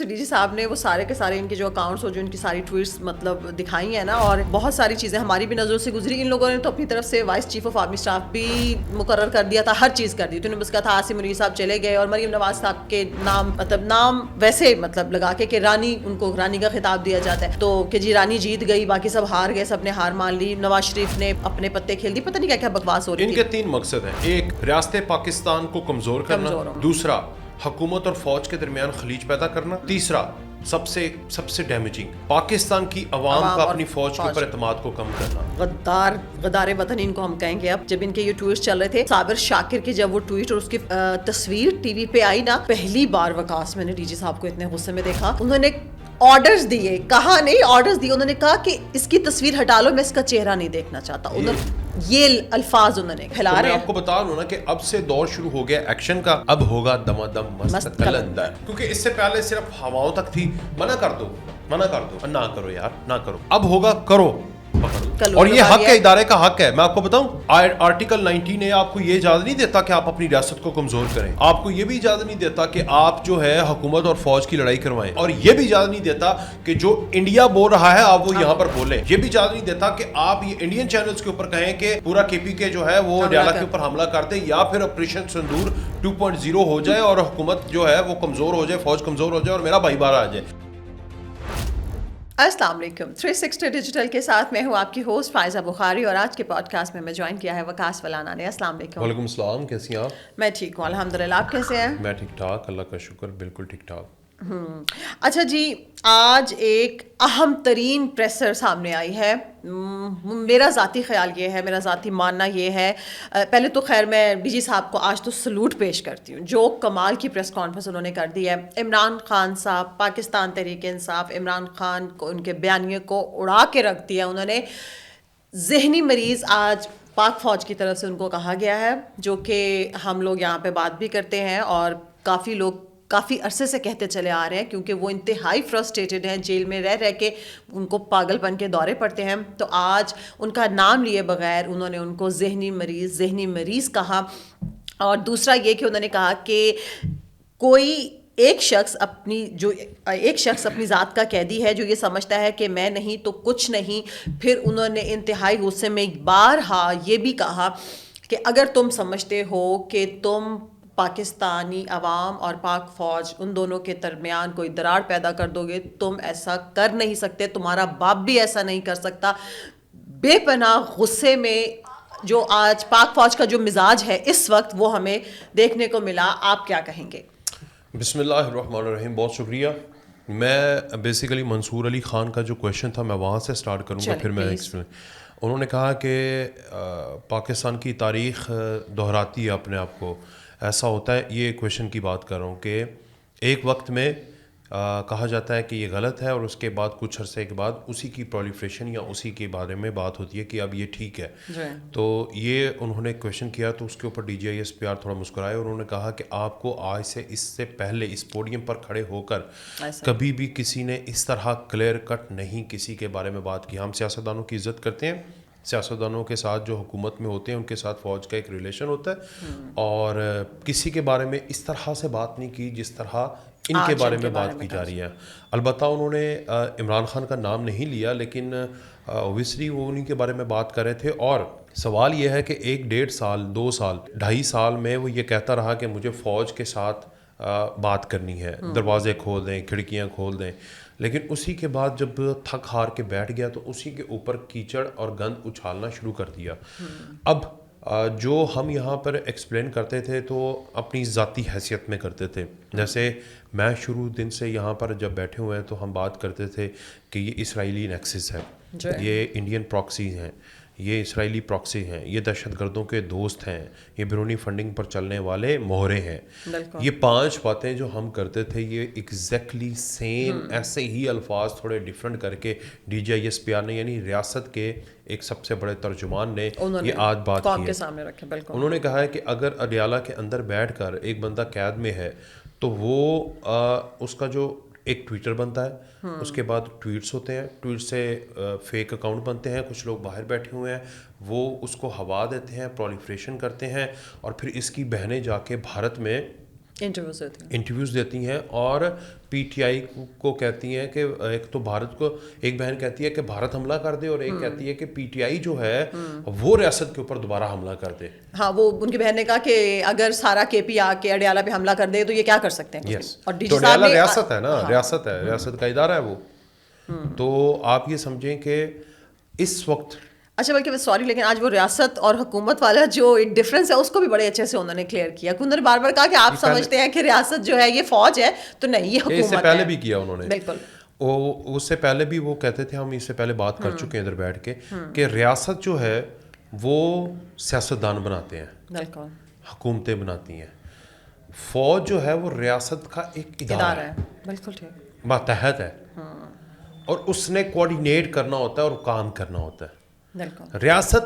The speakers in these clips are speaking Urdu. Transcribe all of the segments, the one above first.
ڈی جی صاحب نے وہ سارے کے سارے ان کے جو اکاؤنٹس اور جو ان کی ساری ٹویٹس مطلب دکھائی ہیں نا, اور بہت ساری چیزیں ہماری بھی نظروں سے گزری. ان لوگوں نے تو اپنی طرف سے vice chief of army staff بھی مقرر کر دیا تھا, ہر چیز کر دی. تو انہوں نے بس کہا تھا عاصم منیر صاحب چلے گئے, اور مریم نواز صاحب کے نام مطلب نام ویسے مطلب لگا کے کہ رانی, ان کو رانی کا خطاب دیا جاتا ہے, تو کہ جی رانی جیت گئی, باقی سب ہار گئے, سب نے ہار مان لی. نواز شریف نے اپنے پتے کھیل دی, پتہ نہیں کیا کیا بکواس ہو رہی تھی. ان کے 3 مقصد ہیں. ایک, ریاست پاکستان کو کمزور کرنا. دوسرا, حکومت اور فوج کے درمیان خلیج پیدا کرنا. تیسرا, سب سے ڈیمیجنگ, پاکستان کی عوام کا اپنی فوج کے اوپر اعتماد کو کم کرنا. غدار وطن ان کو ہم کہیں گے. اب جب ان کے یہ ٹویٹس چل رہے تھے, صابر شاکر کی جب وہ ٹویٹ اور اس کی تصویر ٹی وی پہ آئی نا, پہلی بار وکاس میں نے ڈی جی صاحب کو اتنے غصے میں دیکھا. انہوں نے آرڈرز دیے, کہا نہیں آرڈرز دیے, انہوں نے کہا کہ اس کی تصویر ہٹا لو, میں اس کا چہرہ نہیں دیکھنا چاہتا. یہ الفاظ انہوں نے کھلا رہے ہیں. میں آپ کو بتا رہا ہوں نا کہ اب سے دور شروع ہو گیا ایکشن کا. اب ہوگا دمادم مست قلندر, کیونکہ اس سے پہلے صرف ہواؤں تک تھی. منع کر دو, نہ کرو یار, نہ کرو. اب ہوگا کرو, اور یہ حق ہے, ادارے کا حق ہے. میں آپ کو بتاؤں, آرٹیکل 19 آپ کو یہ اجازت نہیں دیتا کہ آپ اپنی ریاست کو کمزور کریں. آپ کو یہ بھی اجازت نہیں دیتا کہ آپ جو ہے حکومت اور فوج کی لڑائی کروائیں, اور یہ بھی اجازت نہیں دیتا کہ جو انڈیا بول رہا ہے آپ وہ یہاں پر بولیں. یہ بھی اجازت نہیں دیتا کہ آپ یہ انڈین چینلز کے اوپر کہیں کہ پورا کے پی کے جو ہے وہ ریالہ کے اوپر حملہ کر دے, یا پھر آپریشن سندور 2.0 ہو جائے اور حکومت جو ہے وہ کمزور ہو جائے, فوج کمزور ہو جائے اور میرا بھائی باہر آ جائے. السلام علیکم. 360 ڈیجیٹل کے ساتھ میں ہوں آپ کی ہوسٹ فائزہ بخاری, اور آج کے پوڈ کاسٹ میں جوائن کیا ہے وکاس ولانا نے. السلام علیکم. وعلیکم السلام, کیسی ہیں آپ؟ میں ٹھیک ہوں الحمدللہ, آپ کیسے ہیں؟ میں ٹھیک ٹھاک, اللہ کا شکر, بالکل ٹھیک ٹھاک. اچھا جی, آج ایک اہم ترین پریسر سامنے آئی ہے. میرا ذاتی خیال یہ ہے, میرا ذاتی ماننا یہ ہے, پہلے تو خیر میں ڈی جی صاحب کو آج تو سلوٹ پیش کرتی ہوں, جو کمال کی پریس کانفرنس انہوں نے کر دی ہے. عمران خان صاحب, پاکستان تحریک انصاف, عمران خان کو ان کے بیانیے کو اڑا کے رکھ دیا انہوں نے. ذہنی مریض آج پاک فوج کی طرف سے ان کو کہا گیا ہے, جو کہ ہم لوگ یہاں پہ بات بھی کرتے ہیں, اور کافی لوگ کافی عرصے سے کہتے چلے آ رہے ہیں, کیونکہ وہ انتہائی فرسٹریٹڈ ہیں, جیل میں رہ کے ان کو پاگل پن کے دورے پڑتے ہیں. تو آج ان کا نام لیے بغیر انہوں نے ان کو ذہنی مریض کہا. اور دوسرا یہ کہ انہوں نے کہا کہ کوئی ایک شخص اپنی ذات کا قیدی ہے جو یہ سمجھتا ہے کہ میں نہیں تو کچھ نہیں. پھر انہوں نے انتہائی غصے میں بارہا یہ بھی کہا کہ اگر تم سمجھتے ہو کہ تم پاکستانی عوام اور پاک فوج ان دونوں کے درمیان کوئی دراڑ پیدا کر دو گے, تم ایسا کر نہیں سکتے, تمہارا باپ بھی ایسا نہیں کر سکتا. بے پناہ غصے میں جو آج پاک فوج کا جو مزاج ہے اس وقت وہ ہمیں دیکھنے کو ملا. آپ کیا کہیں گے؟ بسم اللہ الرحمن الرحیم, بہت شکریہ. میں بیسیکلی منصور علی خان کا جو کویشچن تھا میں وہاں سے سٹارٹ کروں گا, پھر میں انہوں نے کہا کہ پاکستان کی تاریخ دہراتی ہے اپنے آپ کو, ایسا ہوتا ہے. یہ کویشچن کی بات کر رہا ہوں کہ ایک وقت میں کہا جاتا ہے کہ یہ غلط ہے, اور اس کے بعد کچھ عرصے کے بعد اسی کی پرولیفریشن یا اسی کے بارے میں بات ہوتی ہے کہ اب یہ ٹھیک ہے. تو یہ انہوں نے کویشچن کیا, تو اس کے اوپر D G I S P R تھوڑا مسکرائے, اور انہوں نے کہا کہ آپ کو آج سے اس سے پہلے اس پوڈیم پر کھڑے ہو کر کبھی بھی کسی نے اس طرح کلیئر کٹ نہیں کسی کے بارے میں بات کی. ہم سیاستدانوں کی عزت کرتے ہیں, سیاستدانوں کے ساتھ جو حکومت میں ہوتے ہیں ان کے ساتھ فوج کا ایک ریلیشن ہوتا ہے, اور کسی کے بارے میں اس طرح سے بات نہیں کی جس طرح ان کے بارے میں بات کی جا رہی ہے. البتہ انہوں نے عمران خان کا نام نہیں لیا, لیکن اوبیسلی وہ انہیں کے بارے میں بات کر رہے تھے. اور سوال یہ ہے کہ 1.5 سال 2 سال 2.5 سال میں وہ یہ کہتا رہا کہ مجھے فوج کے ساتھ بات کرنی ہے, دروازے کھول دیں, کھڑکیاں کھول دیں, لیکن اسی کے بعد جب تھک ہار کے بیٹھ گیا تو اسی کے اوپر کیچڑ اور گند اچھالنا شروع کر دیا. اب جو ہم یہاں پر ایکسپلین کرتے تھے تو اپنی ذاتی حیثیت میں کرتے تھے. جیسے میں شروع دن سے یہاں پر جب بیٹھے ہوئے ہیں تو ہم بات کرتے تھے کہ یہ اسرائیلی نیکسس ہے, یہ انڈین پراکسیز ہیں, یہ اسرائیلی پراکسی ہیں, یہ دہشت گردوں کے دوست ہیں, یہ بیرونی فنڈنگ پر چلنے والے مہرے ہیں. یہ 5 باتیں جو ہم کرتے تھے یہ ایگزیکٹلی سیم ایسے ہی الفاظ تھوڑے ڈفرینٹ کر کے D G I S P R نے, یعنی ریاست کے ایک سب سے بڑے ترجمان نے یہ آج بات کی ہے. انہوں نے کہا ہے کہ اگر اڈیالہ کے اندر بیٹھ کر ایک بندہ قید میں ہے تو وہ اس کا جو ایک ٹویٹر بنتا ہے, اس کے بعد ٹویٹس ہوتے ہیں, ٹویٹ سے فیک اکاؤنٹ بنتے ہیں, کچھ لوگ باہر بیٹھے ہوئے ہیں, وہ اس کو ہوا دیتے ہیں, پرولیفریشن کرتے ہیں, اور پھر اس کی بہنیں جا کے بھارت میں انٹرویوز دیتی ہیں اور پی ٹی آئی کو کہتی ہیں کہ ایک تو بھارت کو، ایک بہن کہتی ہے کہ بھارت حملہ کر دے اور ایک کہتی ہے کہ پی ٹی آئی جو ہے وہ ریاست کے اوپر دوبارہ حملہ کر دے. ہاں وہ ان کی بہن نے کہا کہ اگر سارا کے پی آ کے اڈیالہ پہ حملہ کر دے تو یہ کیا کر سکتے ہیں. اور ڈی جی صاحب ریاست ہے نا، ریاست ہے، ریاست کا ادارہ ہے وہ. تو آپ یہ سمجھیں کہ اس وقت اچھا بلکہ سوری لیکن آج وہ ریاست اور حکومت والا جو ایک ڈفرینس ہے اس کو بھی بڑے اچھے سے انہوں نے کلیئر کیا. انہوں نے بار بار کہا کہ آپ سمجھتے ہیں کہ ریاست جو ہے یہ فوج ہے، تو نہیں، یہ حکومت ہے. اس سے پہلے بھی کیا انہوں نے، بالکل. اس سے پہلے بھی وہ کہتے تھے، ہم اس سے پہلے بات کر چکے ہیں ادھر بیٹھ کے، کہ ریاست جو ہے وہ سیاستدان بناتے ہیں، بالکل، حکومتیں بناتی ہیں. فوج جو ہے وہ ریاست کا ایک ادارہ ہے، بالکل ٹھیک، ماتحت ہے، اور اس نے کوآرڈینیٹ کرنا ہوتا ہے اور کام کرنا ہوتا ہے. ریاست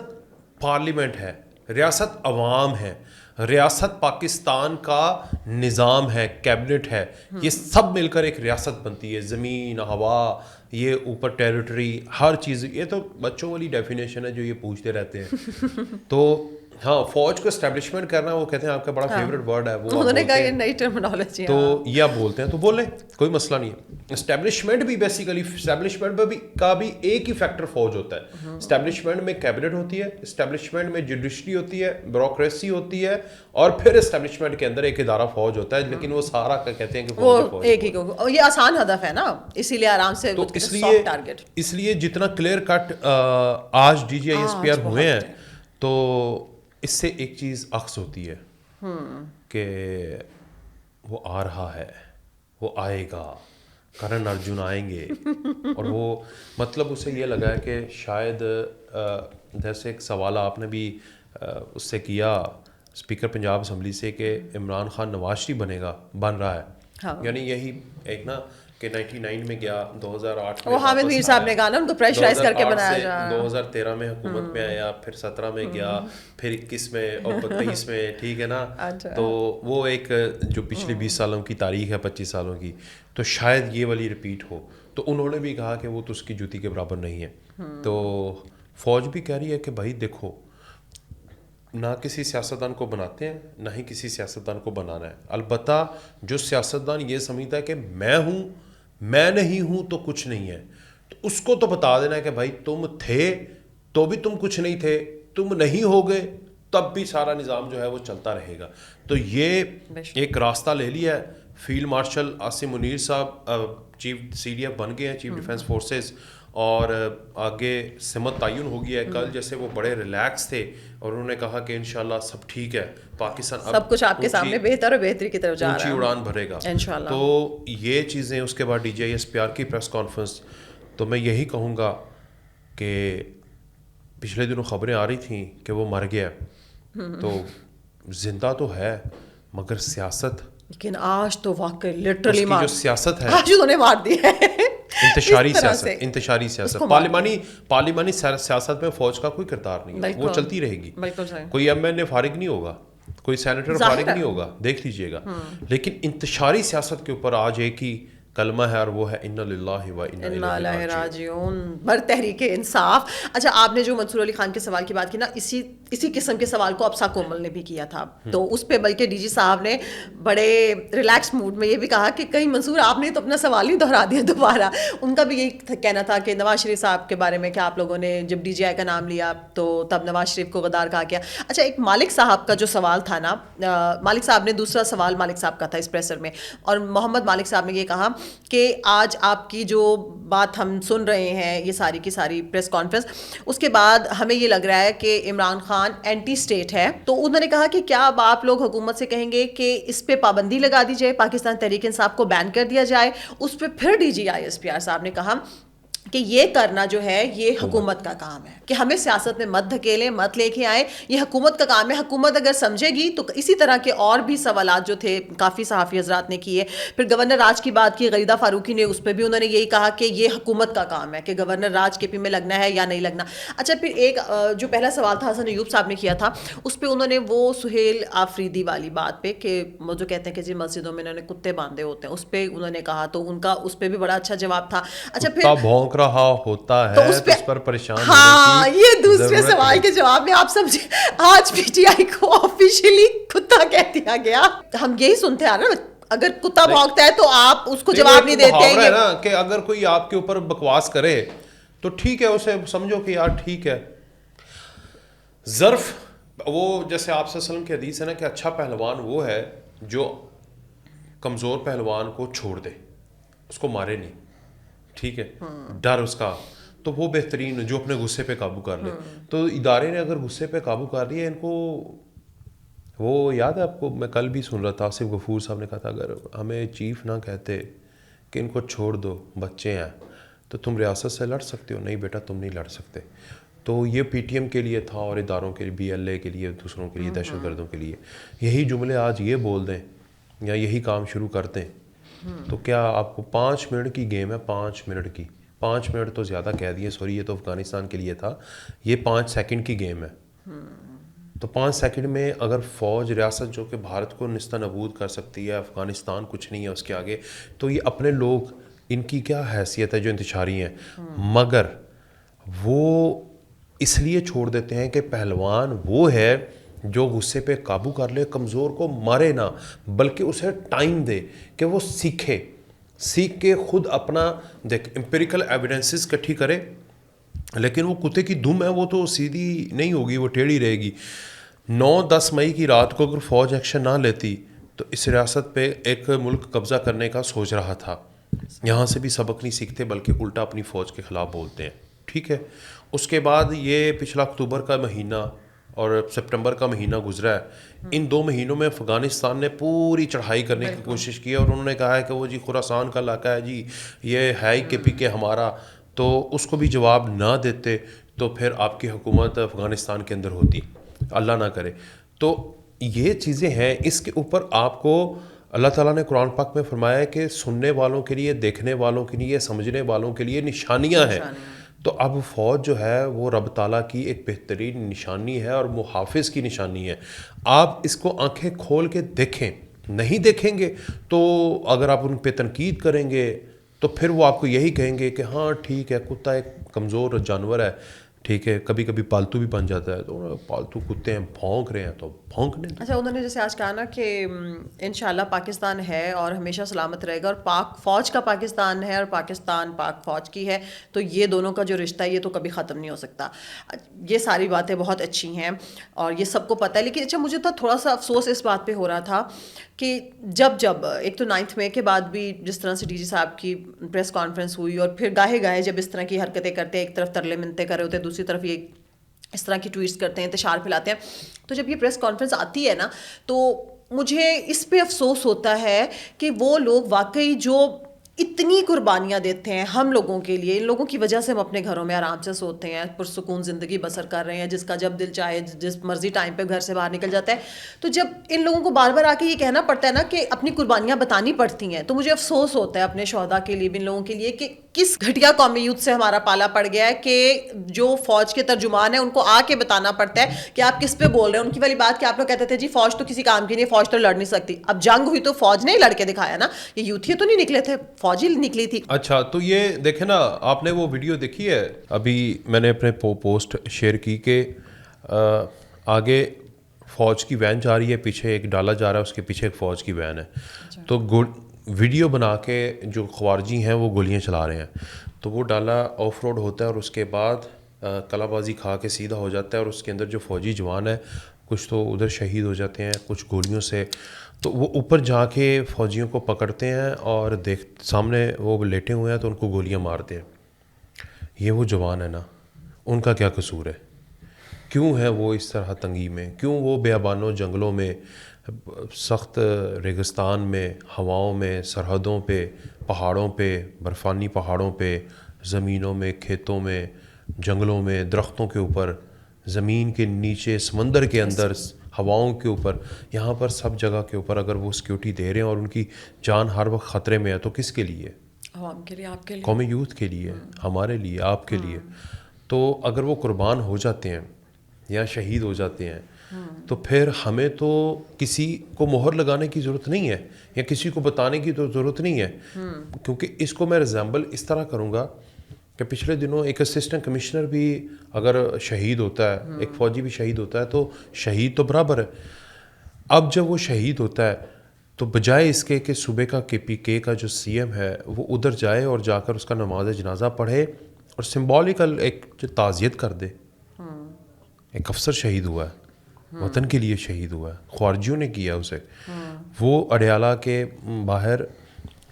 پارلیمنٹ ہے، ریاست عوام ہے، ریاست پاکستان کا نظام ہے، کیبنٹ ہے، یہ سب مل کر ایک ریاست بنتی ہے. زمین، ہوا، یہ اوپر ٹیریٹری، ہر چیز. یہ تو بچوں والی ڈیفینیشن ہے جو یہ پوچھتے رہتے ہیں. تو ہاں، فوج کو اسٹیبلشمنٹ کرنا، وہ کہتے ہیں آپ کا بڑا فیوریٹ ورڈ ہے، وہ انہوں نے کہا یہ نئی ٹرمینالوجی، تو یہ آپ بولتے ہیں تو بولیں، کوئی مسئلہ نہیں ہے. اسٹیبلشمنٹ بھی بیسیکلی، اسٹیبلشمنٹ کا بھی ایک ہی فیکٹر فوج ہوتا ہے. اسٹیبلشمنٹ میں کیبنٹ ہوتی ہے، اسٹیبلشمنٹ میں جوڈیشری ہوتی ہے، بیوروکریسی ہوتی ہے، اور پھر اسٹیبلشمنٹ کے اندر ایک ادارہ فوج ہوتا ہے. لیکن وہ سارا کہتے ہیں کہ وہ ایک ہی کو، یہ آسان ہدف ہے نا، اسی لیے آرام سے. تو اس لیے جتنا کلیئر کٹ آج D G I S P R ہوئے ہیں، تو اس سے ایک چیز اخذ ہوتی ہے کہ وہ آ رہا ہے، وہ آئے گا، کرن ارجن آئیں گے. اور وہ مطلب اسے یہ لگا ہے کہ شاید جیسے ایک سوال آپ نے بھی اس سے کیا اسپیکر پنجاب اسمبلی سے کہ عمران خان نواز شریف بن رہا ہے، یعنی یہی ایک نا کہ 99 میں گیا، 2008 میں حامد میر صاحب نے کہا نا ان کو پریشرائز کر کے بنایا جا رہا ہے، 2013 میں حکومت میں آیا، پھر 17 میں گیا، پھر 21 میں اور 23 میں، ٹھیک ہے نا. تو وہ ایک جو پچھلی 20 سالوں کی تاریخ ہے، 25 سالوں کی، تو شاید یہ والی ریپیٹ ہو. تو انہوں نے بھی کہا کہ وہ تو اس کی جوتی کے برابر نہیں ہے. تو فوج بھی کہہ رہی ہے کہ بھائی دیکھو، نہ کسی سیاستدان کو بناتے ہیں، نہ ہی کسی سیاستدان کو بنانا ہے. البتہ جو سیاستدان یہ سمجھتا ہے کہ میں ہوں، میں نہیں ہوں تو کچھ نہیں ہے، تو اس کو تو بتا دینا ہے کہ بھائی تم تھے تو بھی تم کچھ نہیں تھے، تم نہیں ہوگے تب بھی سارا نظام جو ہے وہ چلتا رہے گا. تو یہ ایک راستہ لے لیا ہے. فیلڈ مارشل عاصم منیر صاحب چیف سی ڈی ایف بن گئے ہیں، چیف ڈیفینس فورسز، اور آگے سمت تعین ہو گیا ہے. کل جیسے وہ بڑے ریلیکس تھے اور انہوں نے کہا کہ انشاءاللہ سب ٹھیک ہے، پاکستان سب کچھ آپ کے سامنے بہتر اور بہتری کی طرف جا رہا ہے، اونچی اڑان بھرے گا انشاءاللہ. تو یہ چیزیں، اس کے بعد D G I S P R کی پریس کانفرنس. تو میں یہی کہوں گا کہ پچھلے دنوں خبریں آ رہی تھیں کہ وہ مر گیا، تو زندہ تو ہے مگر سیاست، لیکن آج تو واقعی لٹرلی جو سیاست ہے آج انہوں نے مار دی ہے. انتشاری سیاست، پارلیمانی سیاست میں فوج کا کوئی کردار نہیں ہے، وہ چلتی رہے گی. کوئی ایم این اے فارغ نہیں ہوگا، کوئی سینیٹر فارغ نہیں ہوگا، دیکھ لیجئے گا. لیکن انتشاری سیاست کے اوپر آج ایک ہی کلمہ ہے اور وہ ہے انا للہ و انا الیہ راجعون، بر تحریک انصاف. اچھا، آپ نے جو منصور علی خان کے سوال کی بات کی نا، اسی قسم کے سوال کو ابسا کومل نے بھی کیا تھا. تو اس پہ بلکہ ڈی جی صاحب نے بڑے ریلیکس موڈ میں یہ بھی کہا کہ کہیں منصور آپ نے تو اپنا سوال ہی دہرا دیا دوبارہ. ان کا بھی یہی کہنا تھا کہ نواز شریف صاحب کے بارے میں کہ آپ لوگوں نے جب ڈی جی آئی کا نام لیا تو تب نواز شریف کو غدار کہا گیا. اچھا، ایک مالک صاحب کا جو سوال تھا نا، مالک صاحب نے دوسرا سوال مالک صاحب کا تھا اس پریسر میں، اور محمد مالک صاحب نے یہ کہا کہ آج آپ کی جو بات ہم سن رہے ہیں، یہ ساری کی ساری پریس کانفرنس، اس کے بعد ہمیں یہ لگ رہا ہے کہ عمران خان اینٹی اسٹیٹ ہے. تو انہوں نے کہا کہ کیا اب آپ لوگ حکومت سے کہیں گے کہ اس پہ پابندی لگا دی جائے، پاکستان تحریک انصاف کو بین کر دیا جائے. اس پہ پھر D G I S P R صاحب نے کہا کہ یہ کرنا جو ہے یہ حکومت کا کام ہے، کہ ہمیں سیاست میں مت دھکیلیں، مت لے کے آئیں، یہ حکومت کا کام ہے. حکومت اگر سمجھے گی تو اسی طرح کے اور بھی سوالات جو تھے کافی صحافی حضرات نے کیے. پھر گورنر راج کی بات کی غریدہ فاروقی نے، اس پہ بھی انہوں نے یہی کہا کہ یہ حکومت کا کام ہے کہ گورنر راج کے پی میں لگنا ہے یا نہیں لگنا. اچھا، پھر ایک جو پہلا سوال تھا حسن ایوب صاحب نے کیا تھا، اس پہ انہوں نے وہ سہیل آفریدی والی بات پہ کہ وہ جو کہتے ہیں کہ جی مسجدوں میں انہوں نے کتے باندھے ہوتے ہیں، اس پہ انہوں نے کہا، تو ان کا اس پہ بھی بڑا اچھا جواب تھا. اچھا، پھر بھونک رہا ہوتا ہے تو اس پر پریشان، ہاں، یہ دوسرے سوال کے جواب میں آپ سمجھے آج پی ٹی آئی کو آفیشیلی کتا کہہ دیا گیا. ہم یہی سنتے ہیں نا, اگر کتا بھونکتا ہے تو آپ اس کو جواب نہیں دیتے ہیں نا, کہ اگر کوئی آپ کے اوپر بکواس کرے تو ٹھیک ہے, اسے سمجھو کہ یار ٹھیک ہے. ظرف وہ جیسے آپ صلی اللہ علیہ وسلم کی حدیث ہے نا کہ اچھا پہلوان وہ ہے جو کمزور پہلوان کو چھوڑ دے, اس کو مارے نہیں, ٹھیک ہے, ڈر اس کا, تو وہ بہترین جو اپنے غصے پہ قابو کر لے. تو ادارے نے اگر غصے پہ قابو کر لیا ان کو, وہ یاد ہے آپ کو, میں کل بھی سن رہا تھا, آصف غفور صاحب نے کہا تھا اگر ہمیں چیف نہ کہتے کہ ان کو چھوڑ دو بچے ہیں تو تم ریاست سے لڑ سکتے ہو, نہیں بیٹا تم نہیں لڑ سکتے. تو یہ پی ٹی ایم کے لیے تھا اور اداروں کے لیے, بی ایل اے کے لیے, دوسروں کے لیے, دہشت گردوں کے لیے. یہی جملے آج یہ بول دیں یا یہی کام شروع کر دیں تو کیا آپ کو 5 منٹ کی گیم ہے, 5 منٹ کی, 5 منٹ تو زیادہ کہہ دیے, سوری یہ تو افغانستان کے لیے تھا, یہ 5 سیکنڈ کی گیم ہے. تو 5 سیکنڈ میں اگر فوج ریاست جو کہ بھارت کو نستہ نبود کر سکتی ہے, افغانستان کچھ نہیں ہے اس کے آگے, تو یہ اپنے لوگ ان کی کیا حیثیت ہے جو انتشاری ہیں. مگر وہ اس لیے چھوڑ دیتے ہیں کہ پہلوان وہ ہے جو غصے پہ قابو کر لے, کمزور کو مارے نہ بلکہ اسے ٹائم دے کہ وہ سیکھے, سیکھ کے خود اپنا دیکھ امپیریکل ایویڈنسز اکٹھی کرے. لیکن وہ کتے کی دم ہے, وہ تو سیدھی نہیں ہوگی, وہ ٹیڑھی رہے گی. 9-10 مئی کی رات کو اگر فوج ایکشن نہ لیتی تو اس ریاست پہ ایک ملک قبضہ کرنے کا سوچ رہا تھا. یہاں سے بھی سبق نہیں سیکھتے بلکہ الٹا اپنی فوج کے خلاف بولتے ہیں, ٹھیک ہے. اس کے بعد یہ پچھلا اکتوبر کا مہینہ اور سپٹمبر کا مہینہ گزرا ہے, ان 2 مہینوں میں افغانستان نے پوری چڑھائی کرنے کی کوشش کی ہے, اور انہوں نے کہا ہے کہ وہ جی خراسان کا علاقہ ہے جی, یہ ہے ہی کے پی کے ہمارا. تو اس کو بھی جواب نہ دیتے تو پھر آپ کی حکومت افغانستان کے اندر ہوتی, اللہ نہ کرے. تو یہ چیزیں ہیں, اس کے اوپر آپ کو اللہ تعالیٰ نے قرآن پاک میں فرمایا ہے کہ سننے والوں کے لیے, دیکھنے والوں کے لیے, سمجھنے والوں کے لیے نشانیاں ہیں. تو اب فوج جو ہے وہ رب تعالیٰ کی ایک بہترین نشانی ہے اور محافظ کی نشانی ہے. آپ اس کو آنکھیں کھول کے دیکھیں, نہیں دیکھیں گے تو اگر آپ ان پہ تنقید کریں گے تو پھر وہ آپ کو یہی کہیں گے کہ ہاں ٹھیک ہے کتا ایک کمزور جانور ہے, ٹھیک ہے, کبھی کبھی پالتو بھی بن جاتا ہے, تو پالتو کتے ہیں بھونک رہے ہیں تو بھونکنے. اچھا, انہوں نے جیسے آج کہا نا کہ انشاءاللہ پاکستان ہے اور ہمیشہ سلامت رہے گا, اور پاک فوج کا پاکستان ہے اور پاکستان پاک فوج کی ہے, تو یہ دونوں کا جو رشتہ ہے یہ تو کبھی ختم نہیں ہو سکتا. یہ ساری باتیں بہت اچھی ہیں اور یہ سب کو پتہ ہے. لیکن اچھا مجھے تو تھوڑا سا افسوس اس بات پہ ہو رہا تھا کہ جب ایک تو 9 مئی کے بعد بھی جس طرح سے ڈی جی صاحب کی پریس کانفرنس ہوئی, اور پھر گاہے جب اس طرح کی حرکتیں کرتے ہیں, ایک طرف ترلے منتیں کر رہے ہوتے ہیں, دوسری طرف یہ اس طرح کی ٹویٹس کرتے ہیں, انتشار پھیلاتے ہیں, تو جب یہ پریس کانفرنس آتی ہے نا تو مجھے اس پہ افسوس ہوتا ہے کہ وہ لوگ واقعی جو اتنی قربانیاں دیتے ہیں ہم لوگوں کے لیے, ان لوگوں کی وجہ سے ہم اپنے گھروں میں آرام سے سوتے ہیں, پرسکون زندگی بسر کر رہے ہیں, جس کا جب دل چاہے جس مرضی ٹائم پہ گھر سے باہر نکل جاتا ہے. تو جب ان لوگوں کو بار بار آ کے یہ کہنا پڑتا ہے نا کہ اپنی قربانیاں بتانی پڑتی ہیں, تو مجھے افسوس ہوتا ہے اپنے شہداء کے لیے بھی, ان لوگوں کے لیے, کہ کس گھٹیا قومی یوتھ سے ہمارا پالا پڑ گیا ہے کہ جو فوج کے ترجمان ہیں ان کو آ کے بتانا پڑتا ہے کہ آپ کس پہ بول رہے ہیں. ان کی والی بات کہ آپ لوگ کہتے تھے جی فوج تو کسی کام کی نہیں, فوج تو لڑ نہیں سکتی. اب جنگ ہوئی تو فوج نے ہی لڑ کے دکھایا نا, یہ یوتھی تو نہیں نکلے تھے, فوج ہی نکلی تھی. اچھا, تو یہ دیکھیں نا, آپ نے وہ ویڈیو دیکھی ہے, ابھی میں نے اپنے پوسٹ شیئر کی کہ آگے فوج کی وین جا رہی ہے, پیچھے ایک ڈالا جا رہا ہے, اس کے پیچھے ایک فوج کی وین ہے. تو ویڈیو بنا کے جو خوارجی ہیں وہ گولیاں چلا رہے ہیں, تو وہ ڈالا آف روڈ ہوتا ہے اور اس کے بعد کلا بازی کھا کے سیدھا ہو جاتا ہے, اور اس کے اندر جو فوجی جوان ہے کچھ تو ادھر شہید ہو جاتے ہیں, کچھ گولیوں سے. تو وہ اوپر جا کے فوجیوں کو پکڑتے ہیں اور سامنے وہ لیٹے ہوئے ہیں تو ان کو گولیاں مارتے ہیں. یہ وہ جوان ہے نا, ان کا کیا قصور ہے؟ کیوں ہے وہ اس طرح تنگی میں؟ کیوں وہ بیابانوں, جنگلوں میں, سخت ریگستان میں, ہواؤں میں, سرحدوں پہ, پہاڑوں پہ, برفانی پہاڑوں پہ, زمینوں میں, کھیتوں میں, جنگلوں میں, درختوں کے اوپر, زمین کے نیچے, سمندر کے اندر, ہواؤں کے اوپر, یہاں پر سب جگہ کے اوپر اگر وہ سیکیورٹی دے رہے ہیں اور ان کی جان ہر وقت خطرے میں ہے, تو کس کے لیے؟ عوام کے لیے, آپ کے لیے, قومی یوتھ کے لیے, ہمارے لیے, آپ کے لیے. تو اگر وہ قربان ہو جاتے ہیں یا شہید ہو جاتے ہیں تو پھر ہمیں تو کسی کو مہر لگانے کی ضرورت نہیں ہے یا کسی کو بتانے کی تو ضرورت نہیں ہے. کیونکہ اس کو میں ریزیمبل اس طرح کروں گا کہ پچھلے دنوں ایک اسسٹنٹ کمشنر بھی اگر شہید ہوتا ہے, ایک فوجی بھی شہید ہوتا ہے, تو شہید تو برابر ہے. اب جب وہ شہید ہوتا ہے تو بجائے اس کے کہ صوبے کا KPK کا جو CM ہے وہ ادھر جائے اور جا کر اس کا نماز جنازہ پڑھے اور سمبولیکل ایک جو تعزیت کر دے. ایک افسر شہید ہوا ہے, وطن کے لیے شہید ہوا ہے, خارجیوں نے کیا اسے, وہ اڈیالہ کے باہر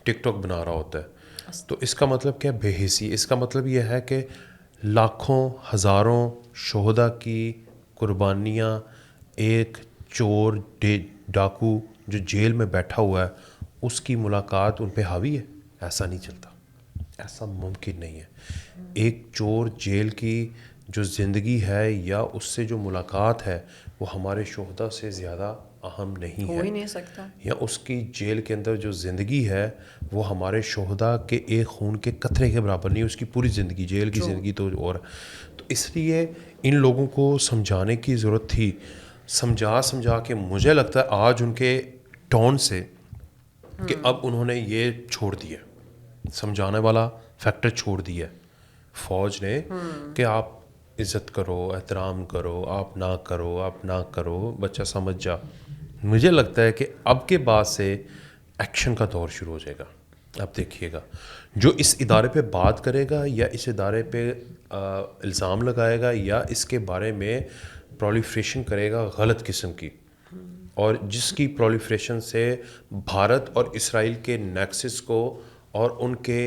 ٹک ٹاک بنا رہا ہوتا ہے. تو اس کا مطلب کیا بے حسی؟ اس کا مطلب یہ ہے کہ لاکھوں ہزاروں شہداء کی قربانیاں ایک چور ڈاکو جو جیل میں بیٹھا ہوا ہے اس کی ملاقات ان پہ حاوی ہے؟ ایسا نہیں چلتا, ایسا ممکن نہیں ہے. ایک چور جیل کی جو زندگی ہے یا اس سے جو ملاقات ہے وہ ہمارے شہداء سے زیادہ اہم نہیں ہے, ہو ہی نہیں سکتا. یا اس کی جیل کے اندر جو زندگی ہے وہ ہمارے شہداء کے ایک خون کے قطرے کے برابر نہیں, اس کی پوری زندگی, جیل کی زندگی تو اور. تو اس لیے ان لوگوں کو سمجھانے کی ضرورت تھی. سمجھا کے مجھے لگتا ہے آج ان کے ٹون سے کہ اب انہوں نے یہ چھوڑ دیا, سمجھانے والا فیکٹر چھوڑ دیا فوج نے کہ آپ عزت کرو, احترام کرو, آپ نہ کرو, آپ نہ کرو, بچہ سمجھ جا. مجھے لگتا ہے کہ اب کے بعد سے ایکشن کا دور شروع ہو جائے گا. اب دیکھیے گا جو اس ادارے پہ بات کرے گا یا اس ادارے پہ الزام لگائے گا یا اس کے بارے میں پرولیفریشن کرے گا غلط قسم کی, اور جس کی پرولیفریشن سے بھارت اور اسرائیل کے نیکسس کو اور ان کے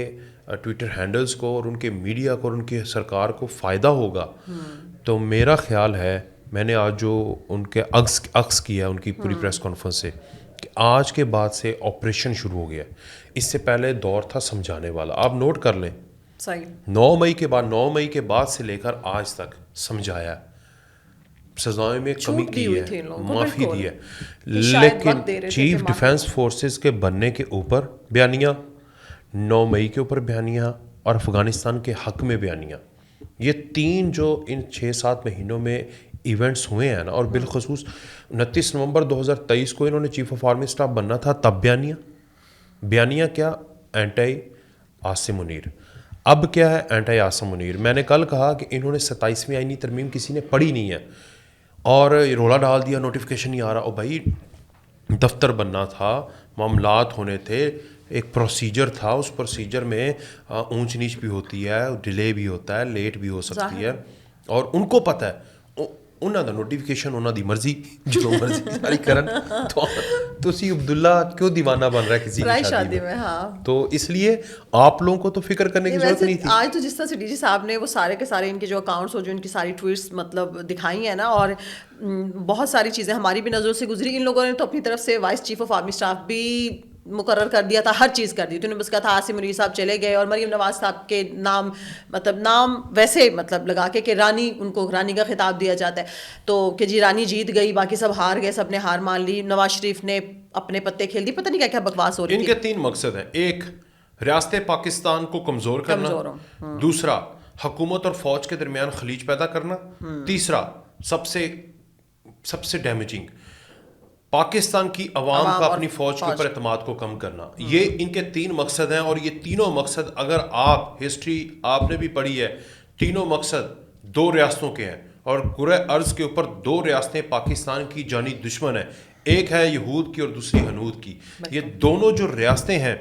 ٹویٹر ہینڈلز کو اور ان کے میڈیا کو اور ان کی سرکار کو فائدہ ہوگا. تو میرا خیال ہے, میں نے آج جو ان کے عکس کیا ان کی پوری پریس کانفرنس سے, کہ آج کے بعد سے آپریشن شروع ہو گیا. اس سے پہلے دور تھا سمجھانے والا. آپ نوٹ کر لیں, 9 مئی کے بعد سے لے کر آج تک سمجھایا, سزائیں میں کمی کی ہے, معافی دی ہے, لیکن چیف ڈیفنس فورسز کے بننے کے اوپر بیانیہ, 9 مئی کے اوپر بیانیہ اور افغانستان کے حق میں بیانیہ, یہ تین جو ان 6-7 مہینوں میں ایونٹس ہوئے ہیں نا, اور بالخصوص 29 نومبر 2023 کو انہوں نے چیف آف آرمی اسٹاف بننا تھا, تب بیانیہ کیا, اینٹی عاصم منیر. اب کیا ہے, اینٹی عاصم منیر. میں نے کل کہا کہ انہوں نے 27ویں آئینی ترمیم کسی نے پڑھی نہیں ہے اور رولا ڈال دیا, نوٹیفیکیشن نہیں آ رہا. اور بھائی دفتر بننا تھا, معاملات ہونے تھے, ایک پروسیجر تھا, اس پروسیجر میں اونچ نیچ بھی ہوتی ہے, ڈیلے بھی ہوتا ہے, لیٹ بھی ہو سکتی ہے, اور ان کو پتہ ہے. انہوں دا نوٹیفیکیشن انہوں دی مرضی, جو مرضی جاری کرن. تو سی عبداللہ کیوں دیوانہ بن رہا ہے کسی کی شادی میں؟ تو اس لیے آپ لوگوں کو تو فکر کرنے کی ضرورت نہیں تھی. آج تو جس طرح سے DG صاحب نے وہ سارے کے سارے ان کے جو اکاؤنٹس اور جو ان کی ساری ٹویٹس مطلب دکھائی ہیں نا, اور بہت ساری چیزیں ہماری بھی نظروں سے گزری. ان لوگوں نے تو اپنی طرف سے vice chief of army staff بھی مقرر کر دیا تھا, ہر چیز کر دی. تو انہوں نے بس کہا تھا عاصم منیر صاحب چلے گئے, اور مریم نواز صاحب کے نام ویسے لگا کے رانی, ان کو رانی کا خطاب دیا جاتا ہے, تو کہ جی رانی جیت گئی, باقی سب ہار گئے, سب نے ہار مان لی. نواز شریف نے اپنے پتے کھیل دی, پتہ نہیں کیا کیا بکواس ہو رہی تھی. ان کے 3 مقصد ہیں. ایک, ریاست پاکستان کو کمزور کرنا. دوسرا, حکومت اور فوج کے درمیان خلیج پیدا کرنا. تیسرا, سب سے ڈیمیجنگ, پاکستان کی عوام کا اپنی فوج کے اوپر اعتماد کو کم کرنا. یہ ان کے 3 مقصد ہیں, اور یہ تینوں مقصد اگر آپ ہسٹری آپ نے بھی پڑھی ہے, تینوں مقصد 2 ریاستوں کے ہیں, اور کرۂ ارض کے اوپر 2 ریاستیں پاکستان کی جانی دشمن ہیں. ایک ہے یہود کی اور دوسری ہنود کی. یہ دونوں جو ریاستیں ہیں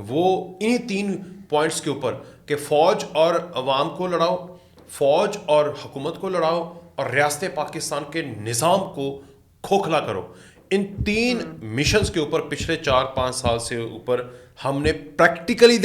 وہ انہی 3 پوائنٹس کے اوپر, کہ فوج اور عوام کو لڑاؤ, فوج اور حکومت کو لڑاؤ, اور ریاست پاکستان کے نظام کو کھوکھلا کرو. ان 3 مشنز کے اوپر پچھلے 4-5 سال سے اوپر ہم نے پریکٹیکلی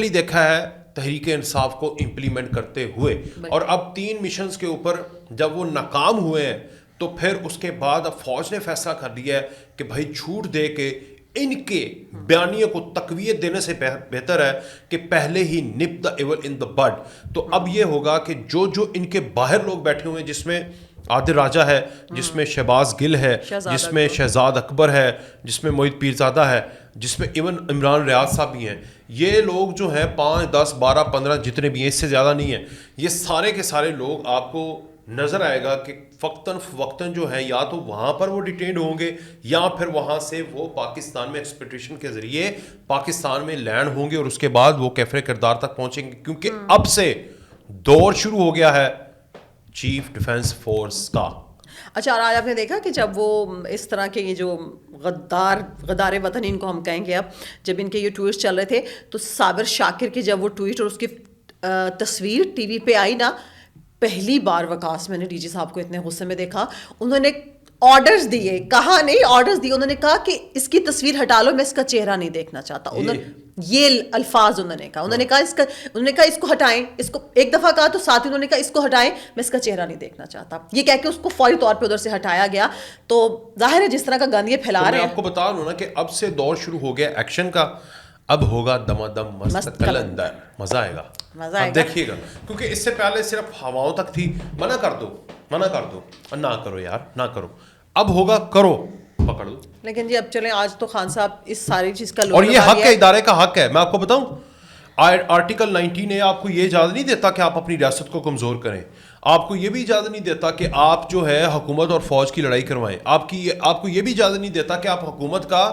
دیکھا ہے تحریک انصاف کو امپلیمنٹ کرتے ہوئے. اور اب 3 مشنز کے اوپر جب وہ ناکام ہوئے ہیں تو پھر اس کے بعد اب فوج نے فیصلہ کر دیا ہے کہ بھائی چھوٹ دے کے ان کے بیانیے کو تقویت دینے سے بہتر ہے کہ پہلے ہی نپ دا ایول ان دا بڈ. تو اب یہ ہوگا کہ جو ان کے باہر لوگ بیٹھے ہوئے ہیں, جس میں عادل راجہ ہے, جس میں شہباز گل ہے, جس میں شہزاد اکبر ہے, جس میں موہت پیرزادہ ہے, جس میں ایون عمران ریاض صاحب بھی ہیں, یہ لوگ جو ہیں 5, 10, 12, 15 جتنے بھی ہیں, اس سے زیادہ نہیں ہیں, یہ سارے کے سارے لوگ آپ کو نظر آئے گا کہ وقتاً جو ہے یا تو وہاں پر وہ ڈیٹینڈ ہوں گے, یا پھر وہاں سے وہ پاکستان میں ایکسپیڈیشن کے ذریعے پاکستان میں لینڈ ہوں گے, اور اس کے بعد وہ کیفر کردار تک پہنچیں گے. کیونکہ اب سے دور شروع ہو گیا ہے چیف ڈیفنس فورس کا. اچھا، اور آج آپ نے دیکھا کہ جب وہ اس طرح کے یہ جو غدار وطن ان کو ہم کہیں گے، اب جب ان کے یہ ٹویٹ چل رہے تھے تو صابر شاکر کی جب وہ ٹویٹ اور اس کی تصویر ٹی وی پہ آئی نا، پہلی بار وکاس میں نے ڈی جی صاحب کو اتنے غصے میں دیکھا. انہوں نے آرڈرز دیے، کہا نہیں آرڈرز دیے، انہوں نے کہا کہ اس کی تصویر ہٹا لو، میں اس کا چہرہ نہیں دیکھنا چاہتا. یہ الفاظ انہوں نے کہا. انہوں نے کہا اس کو ہٹائیں، اس کو ایک دفعہ کہا تو ساتھ ہی انہوں نے کہا اس کو ہٹائیں، میں اس کا چہرہ نہیں دیکھنا چاہتا. یہ کہہ کے اس کو فوری طور پہ ادھر سے ہٹایا گیا. تو ظاہر ہے جس طرح کا گند یہ پھیلا رہے ہیں. میں آپ کو بتا رہا ہوں نا کہ اب سے دور شروع ہو گیا ایکشن کا. اب ہوگا دمادم مست قلندر، مزہ آئے گا، اب دیکھیے گا. کیونکہ اس سے پہلے صرف ہواؤں تک تھی، منع کر دو اور نہ کرو یار، نہ کرو. اب ہوگا کرو، پکڑ لو. لیکن جی اب چلیں، آج تو خان صاحب اس ساری چیز کا اور یہ حق ہے، ادارے کا حق ہے. میں آپ کو بتاؤں، آرٹیکل 19 آپ کو یہ اجازت نہیں دیتا کہ آپ اپنی ریاست کو کمزور کریں. آپ کو یہ بھی اجازت نہیں دیتا کہ آپ جو ہے حکومت اور فوج کی لڑائی کروائیں. آپ کو یہ بھی اجازت نہیں دیتا کہ آپ حکومت کا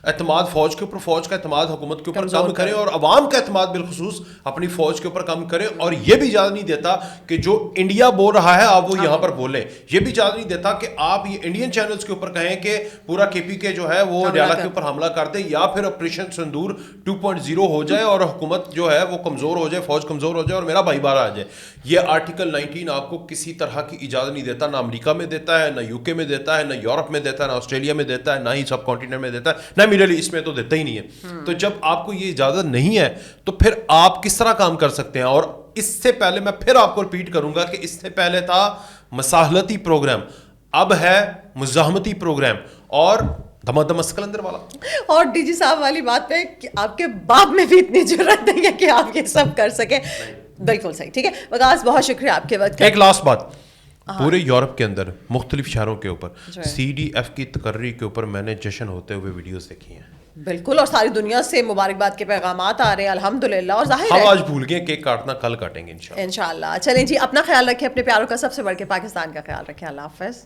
اعتماد فوج کے اوپر، فوج کا اعتماد حکومت کے اوپر کم کریں، اور عوام کا اعتماد بالخصوص اپنی فوج کے اوپر کم کریں. اور یہ بھی اجازت نہیں دیتا کہ جو انڈیا بول رہا ہے آپ وہ یہاں پر بولیں. یہ بھی اجازت نہیں دیتا کہ آپ یہ انڈین چینلز کے اوپر کہیں کہ پورا کے پی کے جو ہے وہ ڈیالہ کے اوپر حملہ کر دے، یا پھر آپریشن سندور 2.0 ہو جائے اور حکومت جو ہے وہ کمزور ہو جائے، فوج کمزور ہو جائے اور میرا بھائی باہر آ جائے. یہ آرٹیکل 19 آپ کو کسی طرح کی اجازت نہیں دیتا. نہ امریکہ میں دیتا ہے، نہ یو کے میں دیتا ہے، نہ یورپ میں دیتا ہے، نہ آسٹریلیا میں دیتا ہے، نہ ہی سب کانٹیننٹ میں دیتا ہے، نہ مڈل ایسٹ میں تو دیتا ہی نہیں ہے. تو جب آپ کو یہ اجازت نہیں ہے تو پھر آپ کس طرح کام کر سکتے ہیں؟ اور اس سے پہلے میں پھر آپ کو ریپیٹ کروں گا کہ اس سے پہلے تھا مساحلتی پروگرام، اب ہے مزاحمتی پروگرام اور دمادم اسکلندر والا. اور ڈی جی صاحب والی بات پہ آپ کے باپ میں بھی اتنی جرات نہیں ہے کہ آپ یہ سب کر سکیں. بالکل صحیح، ٹھیک ہے وکاس، بہت شکریہ آپ کے وقت. ایک لاسٹ بات، پورے یورپ کے اندر مختلف شہروں کے اوپر CDF کی تقرری کے اوپر میں نے جشن ہوتے ہوئے ویڈیوز دیکھی ہیں. بالکل، اور ساری دنیا سے مبارکباد کے پیغامات آ رہے ہیں الحمدللہ. اور ظاہر ہے ہم آج بھول گئے کیک کاٹنا، کل کاٹیں گے انشاءاللہ. چلیں جی، اپنا خیال رکھیں، اپنے پیاروں کا سب سے بڑھ کے پاکستان کا خیال رکھیں. اللہ حافظ.